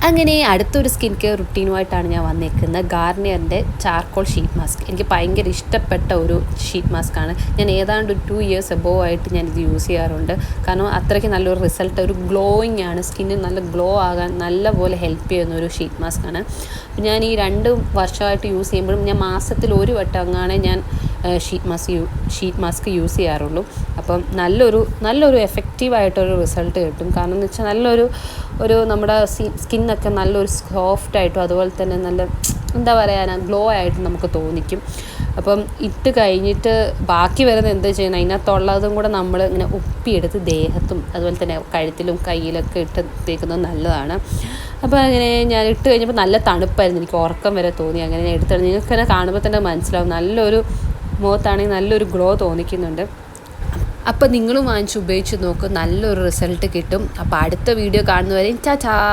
അങ്ങനെ അടുത്തൊരു skin care റുട്ടീനുമായിട്ടാണ് ഞാൻ വന്നേക്കുന്നത്. ഗാർണിയറിൻ്റെ ചാർക്കോൾ ഷീറ്റ് മാസ്ക്. എനിക്ക് ഭയങ്കര ഇഷ്ടപ്പെട്ട ഒരു ഷീറ്റ് മാസ്കാണ്. ഞാൻ ഏതാണ്ട് ഒരു 2 ഇയേഴ്സ് എബോവ് ആയിട്ട് ഞാനിത് യൂസ് ചെയ്യാറുണ്ട്. കാരണം അത്രയ്ക്ക് നല്ലൊരു റിസൾട്ട്, ഒരു ഗ്ലോയിങ് ആണ്, സ്കിന്നിന് നല്ല ഗ്ലോ ആകാൻ നല്ലപോലെ ഹെൽപ്പ് ചെയ്യുന്ന ഒരു ഷീറ്റ് മാസ്കാണ്. ഞാൻ ഈ 2 വർഷമായിട്ട് യൂസ് ചെയ്യുമ്പോഴും ഞാൻ മാസത്തിൽ ഒരു വട്ടം അങ്ങാണ് ഞാൻ ഷീറ്റ് മാസ്ക് യൂസ് ചെയ്യാറുള്ളൂ. അപ്പം നല്ലൊരു എഫക്റ്റീവായിട്ടൊരു റിസൾട്ട് കിട്ടും. കാരണം എന്ന് വെച്ചാൽ നമ്മുടെ സ്കിന്നൊക്കെ നല്ലൊരു സോഫ്റ്റായിട്ടും അതുപോലെ തന്നെ നല്ല എന്താ പറയുക ഗ്ലോ ആയിട്ട് നമുക്ക് തോന്നിക്കും. അപ്പം ഇട്ട് കഴിഞ്ഞിട്ട് ബാക്കി വരുന്നത് എന്താ ചെയ്യുന്നത്, അതിനകത്തുള്ളതും കൂടെ നമ്മൾ ഇങ്ങനെ ഒപ്പിയെടുത്ത് ദേഹത്തും അതുപോലെ തന്നെ കഴുത്തിലും കയ്യിലൊക്കെ ഇട്ട് തേക്കുന്നത് നല്ലതാണ്. അപ്പോൾ അങ്ങനെ ഞാൻ ഇട്ട് കഴിഞ്ഞപ്പോൾ നല്ല തണുപ്പായിരുന്നു, എനിക്ക് ഉറക്കം വരെ തോന്നി. അങ്ങനെ ഞാൻ എടുത്തു. നിങ്ങൾക്ക് തന്നെ കാണുമ്പോൾ തന്നെ മനസ്സിലാവും, മുഖത്താണെങ്കിൽ നല്ലൊരു ഗ്ലോ തോന്നിക്കുന്നുണ്ട്. അപ്പോൾ നിങ്ങളും വാങ്ങിച്ച് ഉപയോഗിച്ച് നോക്കും, നല്ലൊരു റിസൾട്ട് കിട്ടും. അപ്പോൾ അടുത്ത വീഡിയോ കാണുന്നവരെ ചാ.